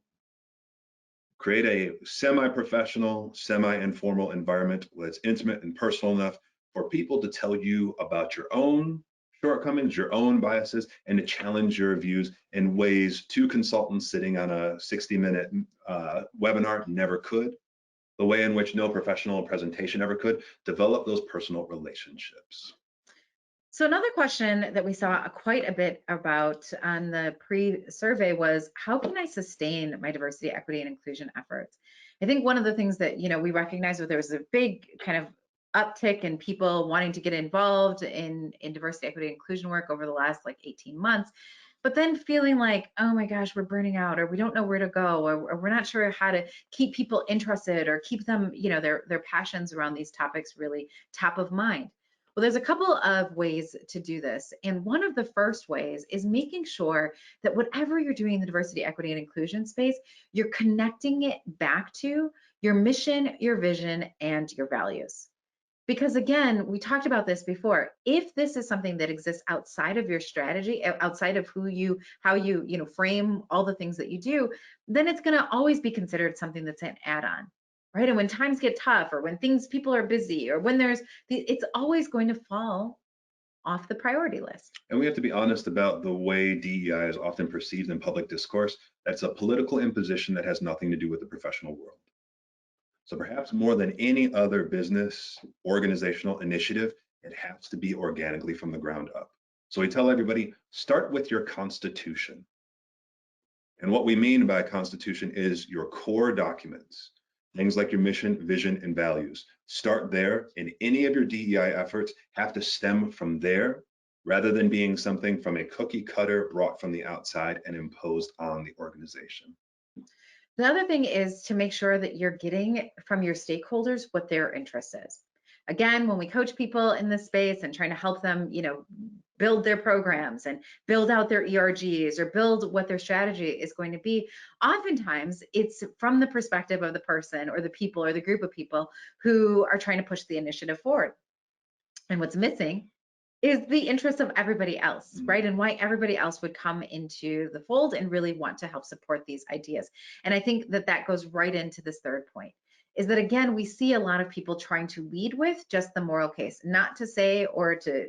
Create a semi-professional, semi-informal environment that's intimate and personal enough for people to tell you about your own shortcomings, your own biases, and to challenge your views in ways 2 consultants sitting on a 60-minute webinar never could, the way in which no professional presentation ever could. Develop those personal relationships. So another question that we saw quite a bit about on the pre-survey was, how can I sustain my diversity, equity, and inclusion efforts? I think one of the things that, we recognize that there was a big kind of uptick in people wanting to get involved in diversity, equity, and inclusion work over the last 18 months, but then feeling like, oh my gosh, we're burning out, or we don't know where to go, or we're not sure how to keep people interested or keep them, their passions around these topics really top of mind. Well, there's a couple of ways to do this. And one of the first ways is making sure that whatever you're doing in the diversity, equity, and inclusion space, you're connecting it back to your mission, your vision, and your values. Because again, we talked about this before, if this is something that exists outside of your strategy, outside of how you frame all the things that you do, then it's going to always be considered something that's an add-on. Right? And when times get tough, or when people are busy, or when it's always going to fall off the priority list. And we have to be honest about the way DEI is often perceived in public discourse. That's a political imposition that has nothing to do with the professional world. So perhaps more than any other business organizational initiative, it has to be organically from the ground up. So we tell everybody, start with your constitution. And what we mean by constitution is your core documents. Things like your mission, vision, and values. Start there, and any of your DEI efforts have to stem from there, rather than being something from a cookie cutter brought from the outside and imposed on the organization. The other thing is to make sure that you're getting from your stakeholders what their interest is. Again, when we coach people in this space and trying to help them, build their programs and build out their ERGs or build what their strategy is going to be, oftentimes it's from the perspective of the person or the people or the group of people who are trying to push the initiative forward. And what's missing is the interest of everybody else, right? And why everybody else would come into the fold and really want to help support these ideas. And I think that goes right into this third point, is that again, we see a lot of people trying to lead with just the moral case, not to say or to,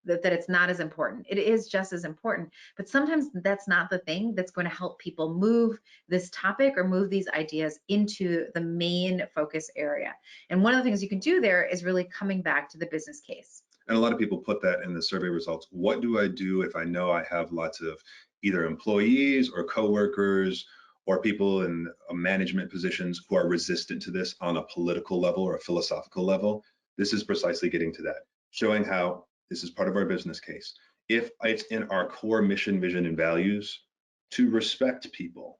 that it's not as important. It is just as important, but sometimes that's not the thing that's going to help people move this topic or move these ideas into the main focus area. And one of the things you can do there is really coming back to the business case. And a lot of people put that in the survey results. What do I do if I know I have lots of either employees or coworkers or people in management positions who are resistant to this on a political level or a philosophical level? This is precisely getting to that, showing how this is part of our business case. If it's in our core mission, vision, and values to respect people,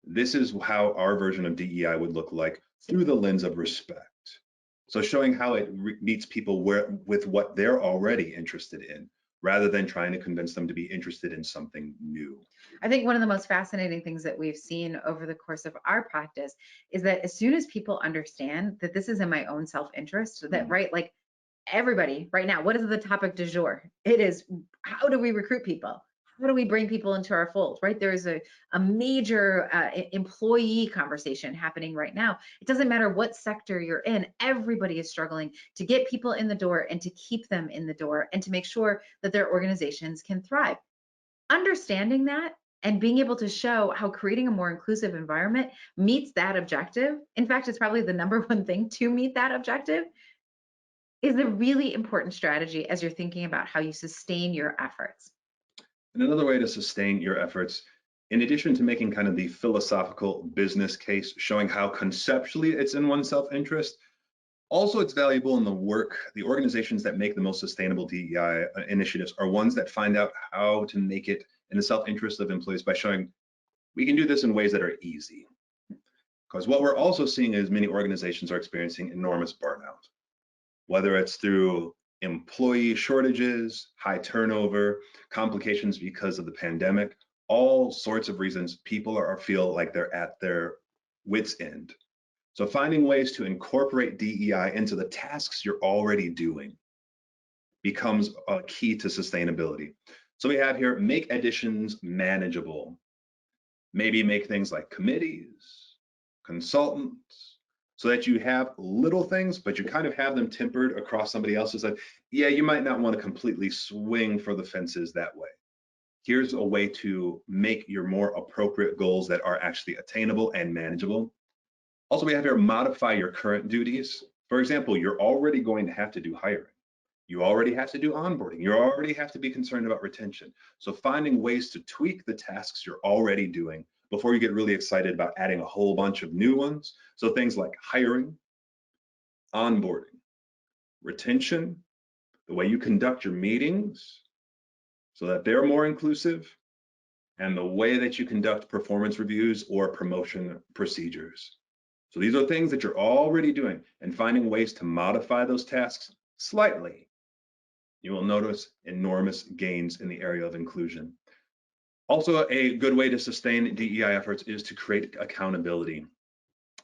this is how our version of DEI would look like through the lens of respect. So showing how it meets people with what they're already interested in, rather than trying to convince them to be interested in something new. I think one of the most fascinating things that we've seen over the course of our practice is that as soon as people understand that this is in my own self-interest, that right, like everybody right now, what is the topic du jour? It is, how do we recruit people? How do we bring people into our fold, right? There is a major employee conversation happening right now. It doesn't matter what sector you're in, everybody is struggling to get people in the door and to keep them in the door and to make sure that their organizations can thrive. Understanding that and being able to show how creating a more inclusive environment meets that objective, in fact, it's probably the number one thing to meet that objective, is a really important strategy as you're thinking about how you sustain your efforts. And another way to sustain your efforts, in addition to making kind of the philosophical business case, showing how conceptually it's in one's self-interest, also it's valuable in the work. The organizations that make the most sustainable DEI initiatives are ones that find out how to make it in the self-interest of employees by showing we can do this in ways that are easy. Because what we're also seeing is many organizations are experiencing enormous burnout, whether it's through employee shortages, high turnover, complications because of the pandemic, all sorts of reasons people feel like they're at their wits' end. So finding ways to incorporate DEI into the tasks you're already doing becomes a key to sustainability. So we have here, make additions manageable. Maybe make things like committees, consultants, so that you have little things, but you kind of have them tempered across somebody else's. Like, yeah, you might not want to completely swing for the fences that way. Here's a way to make your more appropriate goals that are actually attainable and manageable. Also, we have here, modify your current duties. For example, you're already going to have to do hiring. You already have to do onboarding. You already have to be concerned about retention. So finding ways to tweak the tasks you're already doing before you get really excited about adding a whole bunch of new ones. So things like hiring, onboarding, retention, the way you conduct your meetings so that they're more inclusive, and the way that you conduct performance reviews or promotion procedures. So these are things that you're already doing, and finding ways to modify those tasks slightly. You will notice enormous gains in the area of inclusion. Also, a good way to sustain DEI efforts is to create accountability.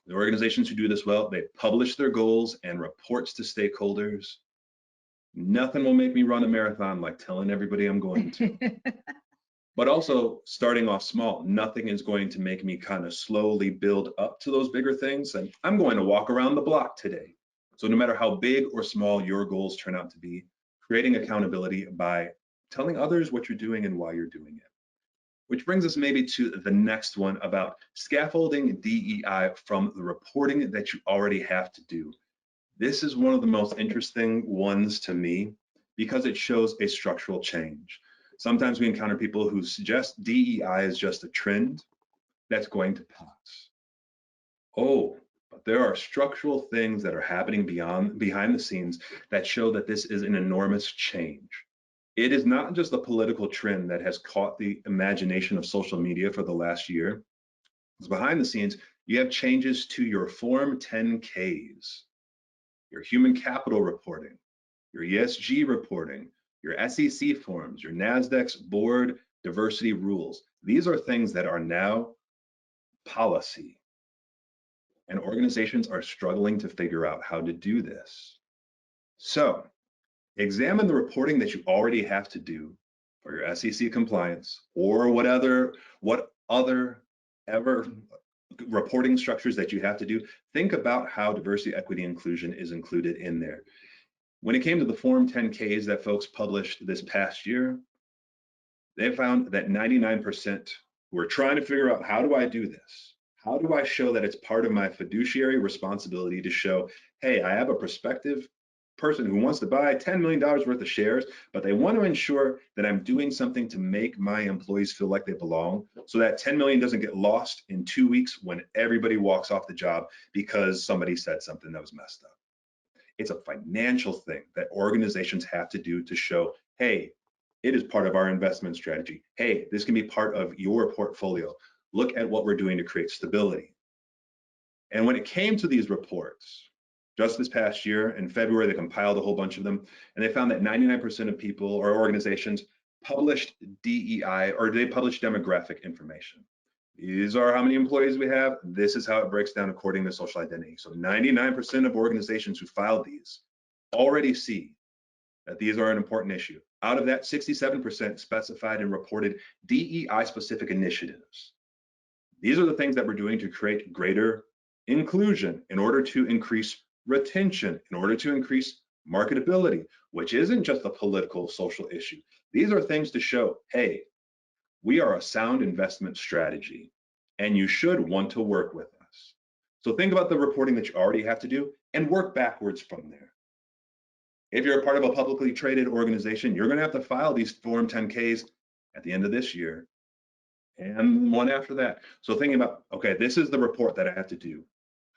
The organizations who do this well, they publish their goals and reports to stakeholders. Nothing will make me run a marathon like telling everybody I'm going to. But also starting off small. Nothing is going to make me kind of slowly build up to those bigger things. And I'm going to walk around the block today. So no matter how big or small your goals turn out to be, creating accountability by telling others what you're doing and why you're doing it. Which brings us maybe to the next one about scaffolding DEI from the reporting that you already have to do. This is one of the most interesting ones to me because it shows a structural change. Sometimes we encounter people who suggest DEI is just a trend that's going to pass. Oh, but there are structural things that are happening behind the scenes that show that this is an enormous change. It is not just a political trend that has caught the imagination of social media for the last year. It's behind the scenes, you have changes to your Form 10Ks, your human capital reporting, your ESG reporting, your SEC forms, your NASDAQ's board diversity rules. These are things that are now policy. And organizations are struggling to figure out how to do this. So examine the reporting that you already have to do for your SEC compliance or what other reporting structures that you have to do. Think about how diversity, equity, inclusion is included in there. When it came to the Form 10Ks that folks published this past year, they found that 99% were trying to figure out, how do I do this? How do I show that it's part of my fiduciary responsibility to show, hey, I have a prospective person who wants to buy $10 million worth of shares, but they want to ensure that I'm doing something to make my employees feel like they belong, so that 10 million doesn't get lost in 2 weeks when everybody walks off the job because somebody said something that was messed up. It's a financial thing that organizations have to do to show, hey, it is part of our investment strategy. Hey, this can be part of your portfolio. Look at what we're doing to create stability. And when it came to these reports, just this past year in February, they compiled a whole bunch of them, and they found that 99% of people or organizations published DEI, or they published demographic information. These are how many employees we have. This is how it breaks down according to social identity. So 99% of organizations who filed these already see that these are an important issue. Out of that, 67% specified and reported DEI specific initiatives. These are the things that we're doing to create greater inclusion in order to increase retention, in order to increase marketability, which isn't just a political social issue. These are things to show, hey, we are a sound investment strategy and you should want to work with us. So think about the reporting that you already have to do and work backwards from there. If you're a part of a publicly traded organization, you're going to have to file these Form 10Ks at the end of this year and one after that. So thinking about, okay, this is the report that I have to do.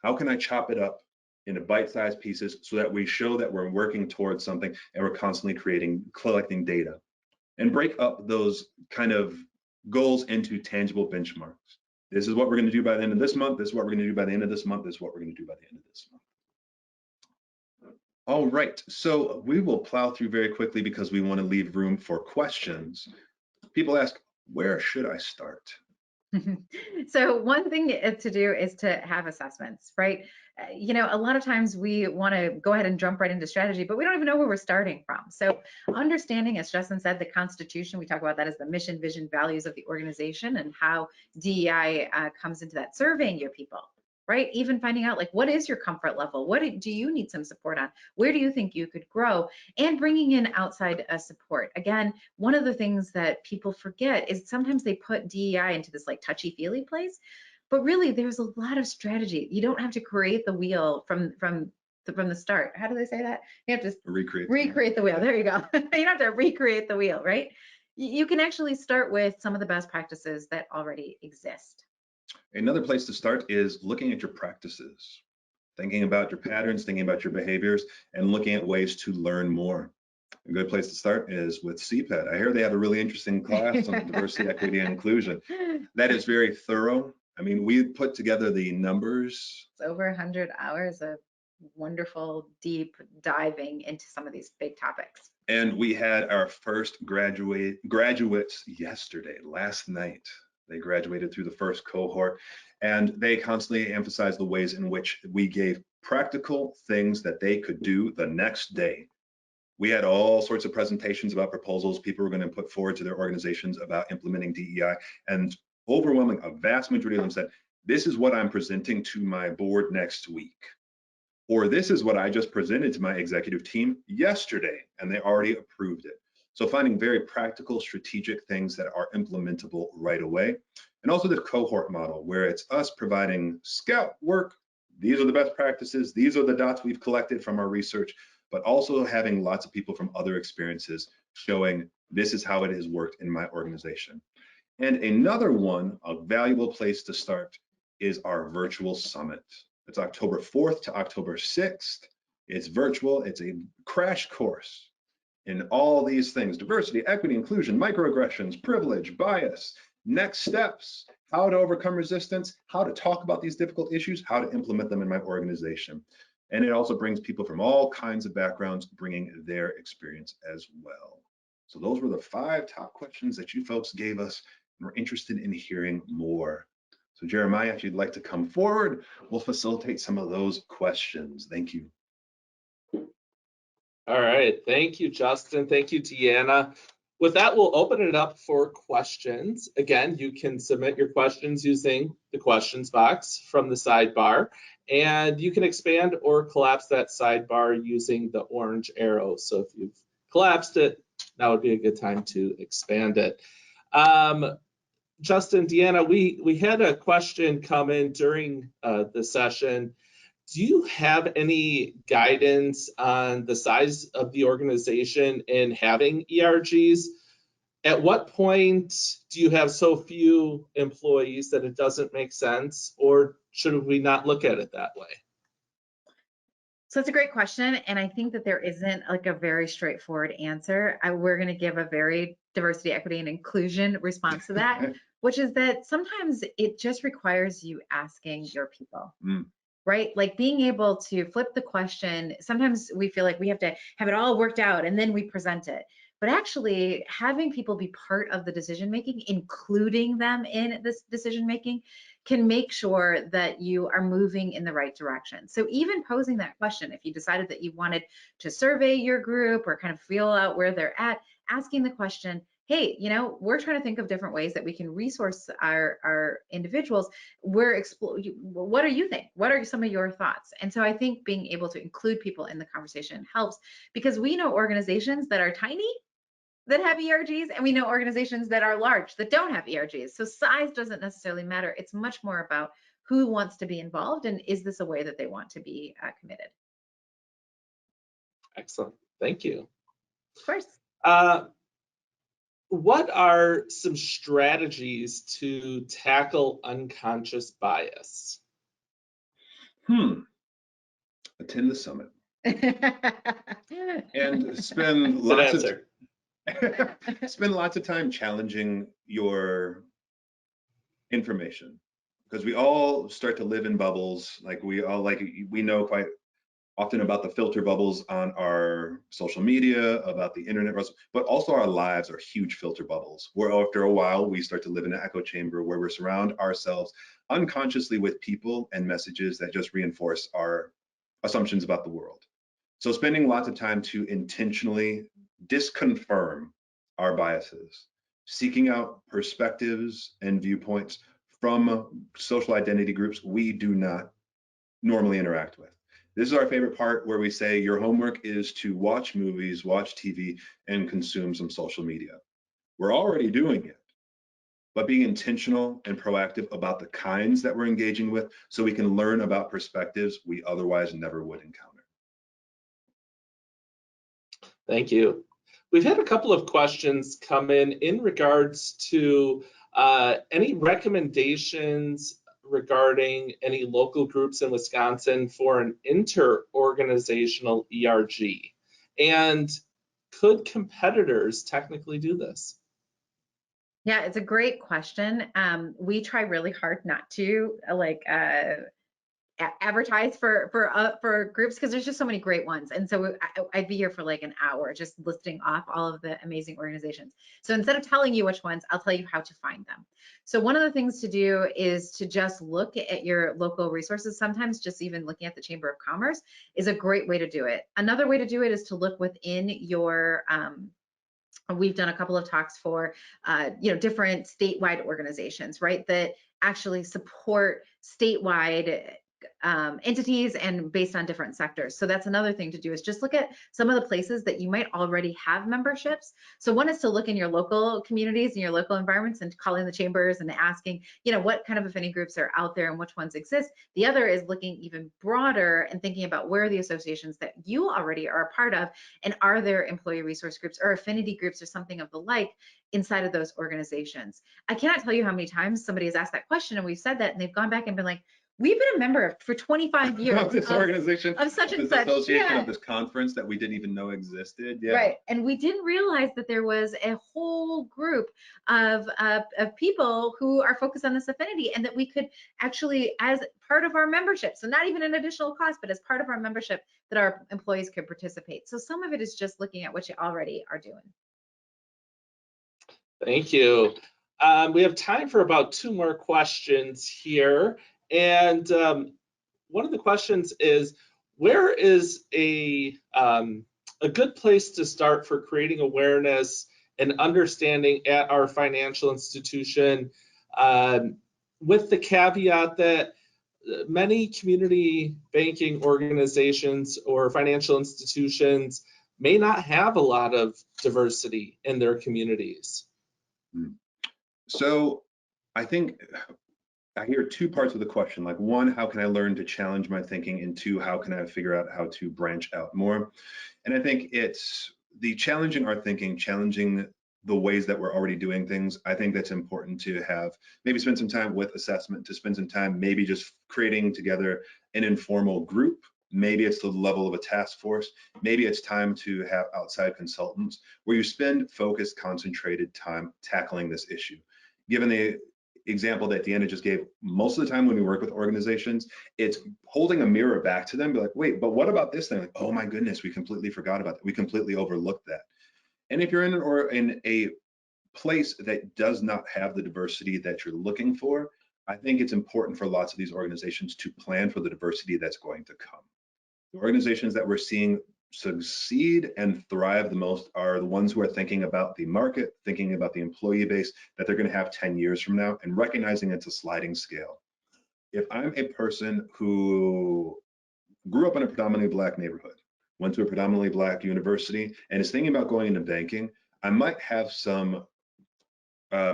How can I chop it up into bite-sized pieces so that we show that we're working towards something and we're constantly collecting data, and break up those kind of goals into tangible benchmarks. This is what we're going to do by the end of this month. This is what we're going to do by the end of this month. This is what we're going to do by the end of this month. All right, so we will plow through very quickly because we want to leave room for questions. People ask, where should I start? So one thing to do is to have assessments, right? You know, a lot of times we want to go ahead and jump right into strategy, but we don't even know where we're starting from. So understanding, as Justin said, the Constitution, we talk about that as the mission, vision, values of the organization, and how DEI comes into that, surveying your people, right? Even finding out, like, what is your comfort level? What do you need some support on? Where do you think you could grow? And bringing in outside support. Again, one of the things that people forget is sometimes they put DEI into this like touchy-feely place, but really there's a lot of strategy. You don't have to create the wheel from the start. How do they say that? You have to recreate the wheel. There you go. You don't have to recreate the wheel, right? You can actually start with some of the best practices that already exist. Another place to start is looking at your practices, thinking about your patterns, thinking about your behaviors, and looking at ways to learn more. A good place to start is with CPED. I hear they have a really interesting class on diversity, equity, and inclusion. That is very thorough. I mean, we put together the numbers. It's over 100 hours of wonderful, deep diving into some of these big topics. And we had our first graduates yesterday, last night. They graduated through the first cohort, and they constantly emphasized the ways in which we gave practical things that they could do the next day. We had all sorts of presentations about proposals people were going to put forward to their organizations about implementing DEI, and overwhelming, a vast majority of them said, this is what I'm presenting to my board next week. Or this is what I just presented to my executive team yesterday, and they already approved it. So finding very practical, strategic things that are implementable right away. And also the cohort model, where it's us providing scout work. These are the best practices. These are the dots we've collected from our research, but also having lots of people from other experiences showing this is how it has worked in my organization. And another one, a valuable place to start, is our virtual summit. It's October 4th to October 6th. It's virtual. It's a crash course in all these things: diversity, equity, inclusion, microaggressions, privilege, bias, next steps, how to overcome resistance, how to talk about these difficult issues, how to implement them in my organization. And it also brings people from all kinds of backgrounds, bringing their experience as well. So those were the 5 top questions that you folks gave us, and we're interested in hearing more. So Jeremiah, if you'd like to come forward, we'll facilitate some of those questions. Thank you. All right, thank you, Justin. Thank you, Deanna. With that, we'll open it up for questions. Again, you can submit your questions using the questions box from the sidebar, and you can expand or collapse that sidebar using the orange arrow. So if you've collapsed it, that would be a good time to expand it. Justin, Deanna, we had a question come in during the session. Do you have any guidance on the size of the organization in having ERGs? At what point do you have so few employees that it doesn't make sense, or should we not look at it that way? So it's a great question, and I think that there isn't like a very straightforward answer. We're going to give a very diversity, equity, and inclusion response to that, which is that sometimes it just requires you asking your people. right? Like being able to flip the question. Sometimes we feel like we have to have it all worked out and then we present it. But actually having people be part of the decision making, including them in this decision making, can make sure that you are moving in the right direction. So even posing that question, if you decided that you wanted to survey your group or kind of feel out where they're at, asking the question, hey, you know, we're trying to think of different ways that we can resource our individuals. What do you think? What are some of your thoughts? And so I think being able to include people in the conversation helps, because we know organizations that are tiny that have ERGs, and we know organizations that are large that don't have ERGs. So size doesn't necessarily matter. It's much more about who wants to be involved and is this a way that they want to be committed. Excellent. Thank you. Of course. What are some strategies to tackle unconscious bias? Attend the summit and spend Good lots answer. spend lots of time challenging your information, because we all start to live in bubbles. Like we know quite often about the filter bubbles on our social media, about the internet, but also our lives are huge filter bubbles, where after a while we start to live in an echo chamber where we surround ourselves unconsciously with people and messages that just reinforce our assumptions about the world. So spending lots of time to intentionally disconfirm our biases, seeking out perspectives and viewpoints from social identity groups we do not normally interact with. This is our favorite part, where we say your homework is to watch movies, watch TV, and consume some social media. We're already doing it, but being intentional and proactive about the kinds that we're engaging with so we can learn about perspectives we otherwise never would encounter. Thank you. We've had a couple of questions come in regards to any recommendations regarding any local groups in Wisconsin for an inter-organizational ERG. And could competitors technically do this? Yeah, it's a great question. We try really hard not to advertise for groups, because there's just so many great ones. And so I'd be here for like an hour just listing off all of the amazing organizations. So instead of telling you which ones, I'll tell you how to find them. So one of the things to do is to just look at your local resources. Sometimes just even looking at the Chamber of Commerce is a great way to do it. Another way to do it is to look within your we've done a couple of talks for different statewide organizations, right, that actually support statewide entities and based on different sectors. So that's another thing to do, is just look at some of the places that you might already have memberships. So one is to look in your local communities and your local environments and calling the chambers and asking, what kind of affinity groups are out there and which ones exist. The other is looking even broader and thinking about where are the associations that you already are a part of, and are there employee resource groups or affinity groups or something of the like inside of those organizations. I cannot tell you how many times somebody has asked that question and we've said that and they've gone back and been like, we've been a member for 25 years of this organization, of such and this such association, yeah. of this conference that we didn't even know existed. Yeah. Right, and we didn't realize that there was a whole group of people who are focused on this affinity, and that we could actually, as part of our membership, so not even an additional cost, but as part of our membership, that our employees could participate. So some of it is just looking at what you already are doing. Thank you. We have time for about 2 more questions here. And one of the questions is, where is a good place to start for creating awareness and understanding at our financial institution, with the caveat that many community banking organizations or financial institutions may not have a lot of diversity in their communities? So I think I hear 2 parts of the question. Like, 1, how can I learn to challenge my thinking? And 2, how can I figure out how to branch out more? And I think it's the challenging our thinking, challenging the ways that we're already doing things. I think that's important to have, maybe spend some time with assessment, to spend some time maybe just creating together an informal group. Maybe it's the level of a task force. Maybe it's time to have outside consultants where you spend focused, concentrated time tackling this issue. Given the example that Deanna just gave, most of the time when we work with organizations, it's holding a mirror back to them, be like, wait, but what about this thing? Like, oh my goodness, we completely forgot about that. We completely overlooked that. And if you're in a place that does not have the diversity that you're looking for, I think it's important for lots of these organizations to plan for the diversity that's going to come. The organizations that we're seeing succeed and thrive the most are the ones who are thinking about the market, thinking about the employee base that they're going to have 10 years from now, and recognizing it's a sliding scale. If I'm a person who grew up in a predominantly Black neighborhood, went to a predominantly Black university, and is thinking about going into banking, I might have some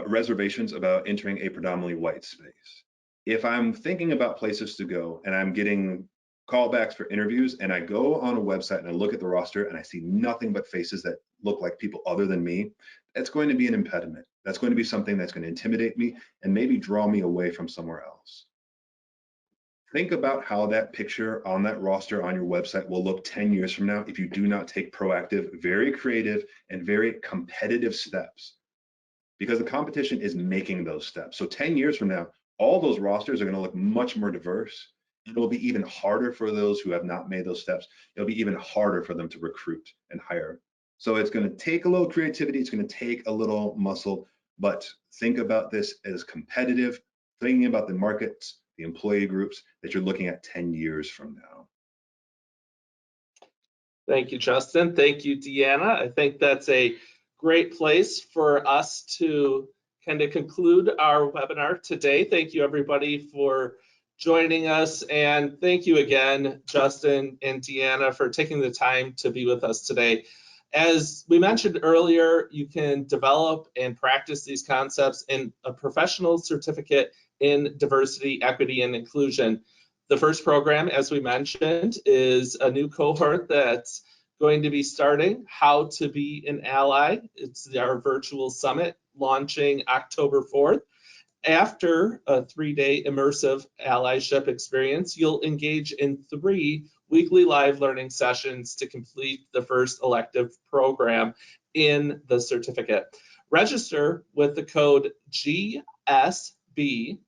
reservations about entering a predominantly white space. If I'm thinking about places to go and I'm getting callbacks for interviews and I go on a website and I look at the roster and I see nothing but faces that look like people other than me, that's going to be an impediment. That's going to be something that's going to intimidate me and maybe draw me away from somewhere else. Think about how that picture on that roster on your website will look 10 years from now if you do not take proactive, very creative, and very competitive steps. Because the competition is making those steps. So 10 years from now, all those rosters are going to look much more diverse. And it will be even harder for those who have not made those steps. It'll be even harder for them to recruit and hire. So it's going to take a little creativity. It's going to take a little muscle, but think about this as competitive, thinking about the markets, the employee groups that you're looking at 10 years from now. Thank you, Justin. Thank you, Deanna. I think that's a great place for us to kind of conclude our webinar today. Thank you, everybody, for joining us. And thank you again, Justin and Deanna, for taking the time to be with us today. As we mentioned earlier, you can develop and practice these concepts in a professional certificate in diversity, equity, and inclusion. The first program, as we mentioned, is a new cohort that's going to be starting, How to Be an Ally. It's our virtual summit launching October 4th. After a 3-day immersive allyship experience, you'll engage in 3 weekly live learning sessions to complete the first elective program in the certificate. Register with the code GSB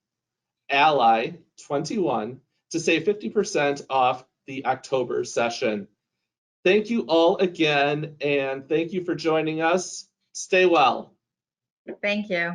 Ally 21 to save 50% off the October session. Thank you all again, and thank you for joining us. Stay well. Thank you.